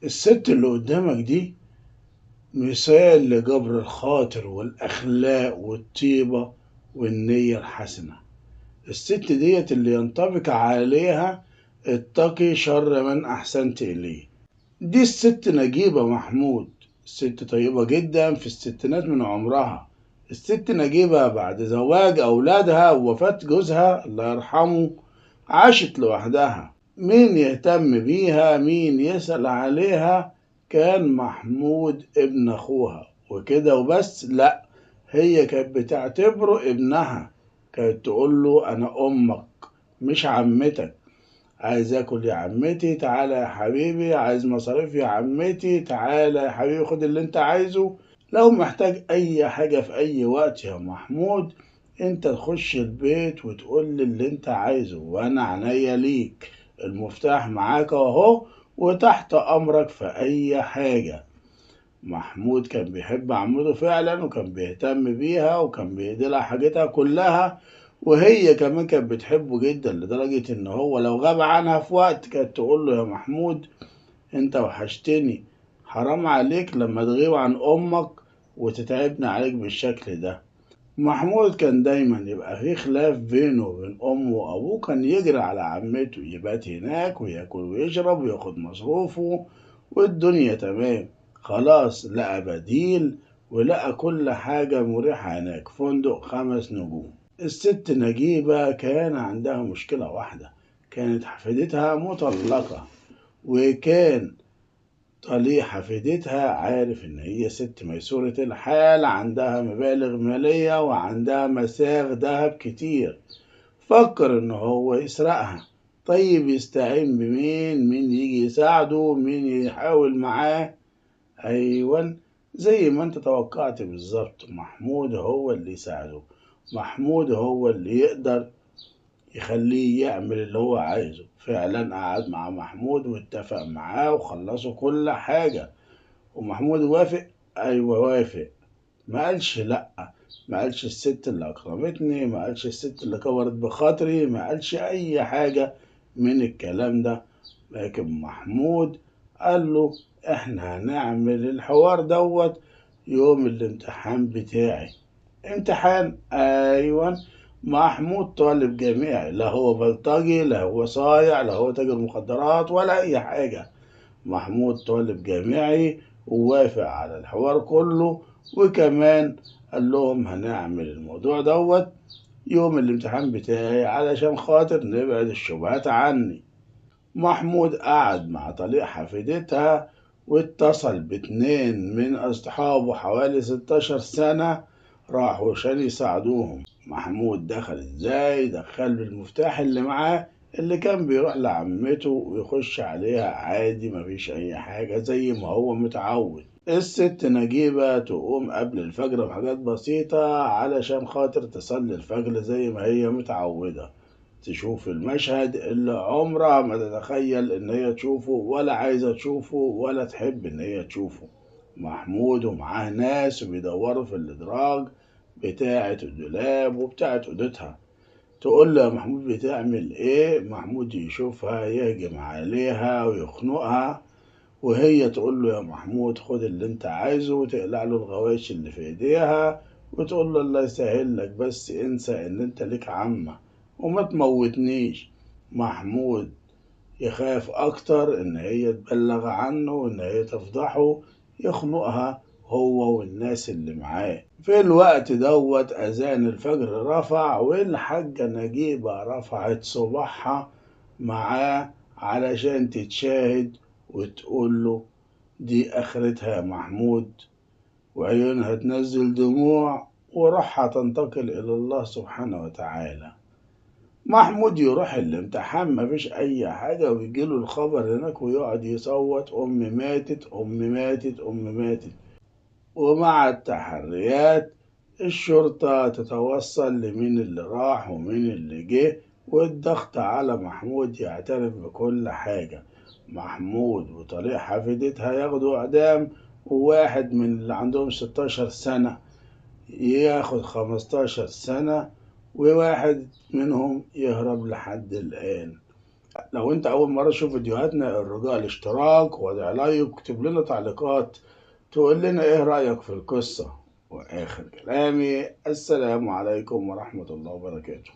الست اللي قدامك دي مثال لجبر الخاطر والأخلاق والطيبة والنية الحسنة. الست ديت اللي ينطبق عليها اتقي شر من أحسنت إليه. دي الست نجيبة محمود، ست طيبة جدا في الستينات من عمرها. الست نجيبة بعد زواج أولادها ووفاة جوزها الله يرحمه عاشت لوحدها. مين يهتم بيها؟ مين يسأل عليها؟ كان محمود ابن أخوها وكده وبس؟ لأ، هي كانت بتعتبره ابنها. كانت تقول له أنا أمك مش عمتك. عايز اكل يا عمتي تعالى يا حبيبي، عايز مصاريف يا عمتي تعالى يا حبيبي خد اللي انت عايزه. لو محتاج اي حاجة في اي وقت يا محمود انت تخش البيت وتقول لي اللي انت عايزه وانا عنيا ليك، المفتاح معاك اهو وتحت امرك في اي حاجة. محمود كان بيحب عمته فعلا وكان بيهتم بيها وكان بيديلها حاجتها كلها، وهي كمان كانت بتحبه جدا لدرجة ان هو لو غاب عنها في وقت كانت تقول له يا محمود انت وحشتني، حرام عليك لما تغيب عن امك وتتعبني عليك بالشكل ده. محمود كان دايما يبقى في خلاف بينه وبين امه وابوه، كان يجري على عمته يبات هناك وياكل ويشرب وياخد مصروفه والدنيا تمام. خلاص لقى بديل ولقى كل حاجة مريحة هناك، فندق 5 نجوم. الست نجيبة كان عندها مشكلة واحدة، كانت حفيدتها مطلقة، وكان طليق حفيدتها عارف إن هي ست ميسورة الحال عندها مبالغ مالية وعندها مساغ دهب كتير. فكر إن هو يسرقها. طيب يستعين بمين؟ مين يجي يساعده؟ مين يحاول معاه؟ أيوة، زي ما انت توقعت بالظبط، محمود هو اللي يساعده. محمود هو اللي يقدر يخليه يعمل اللي هو عايزه. فعلا قعد مع محمود واتفق معاه وخلصوا كل حاجة. ومحمود وافق. ايوه وافق، ما قالش لا، ما قالش الست اللي اكرمتني، ما قالش الست اللي كبرت بخاطري، ما قالش اي حاجة من الكلام ده. لكن محمود قال له احنا هنعمل الحوار دوت يوم الامتحان بتاعي. امتحان؟ ايوه. محمود طالب جامعي، لا هو بلطجي لا هو صايع لا هو تاجر مخدرات ولا اي حاجة. محمود طالب جامعي ووافق على الحوار كله، وكمان قال لهم هنعمل الموضوع دوت يوم الامتحان بتاعي علشان خاطر نبعد الشبهات عني. محمود قعد مع طليق حفيدتها واتصل باتنين من أصحابه حوالي 16 سنة راحوا عشان يساعدوهم. محمود دخل ازاي؟ دخل بالمفتاح اللي معاه اللي كان بيروح لعمته ويخش عليها عادي مفيش أي حاجة زي ما هو متعود. الست نجيبة تقوم قبل الفجر بحاجات بسيطة علشان خاطر تصلي الفجر زي ما هي متعودة، تشوف المشهد اللي عمرها ما تتخيل ان هي تشوفه ولا عايزة تشوفه ولا تحب ان هي تشوفه. محمود ومعاه ناس وبيدوروا في الادراج بتاعة الدولاب وبتاعة اوضتها. تقول له يا محمود بتعمل ايه؟ محمود يشوفها يهجم عليها ويخنقها، وهي تقول له يا محمود خد اللي انت عايزه وتقلع له الغوايش اللي في ايديها وتقول له الله يسهل لك بس انسى ان انت ليك عمة وما تموتنيش. محمود يخاف اكتر ان هي تبلغ عنه وان هي تفضحه، يخنقها هو والناس اللي معاه. في الوقت دوت اذان الفجر رفع والحاجة نجيبة رفعت صباحها معاه علشان تتشاهد وتقول له دي اخرتها يا محمود، وعيونها تنزل دموع وروحها تنتقل الى الله سبحانه وتعالى. محمود يروح الامتحان مفيش اي حاجة ويجيله الخبر هناك ويقعد يصوت امي ماتت امي ماتت امي ماتت. ومع التحريات الشرطة تتوصل لمين اللي راح ومين اللي جه والضغط على محمود يعترف بكل حاجة. محمود وطليق حفيدتها ياخدوا إعدام، وواحد من اللي عندهم 16 سنة ياخد 15 سنة، وواحد منهم يهرب لحد الآن. لو انت اول مرة تشوف فيديوهاتنا الرجاء الاشتراك وضع لايك واكتب لنا تعليقات تقول لنا ايه رأيك في القصة. واخر كلامي السلام عليكم ورحمة الله وبركاته.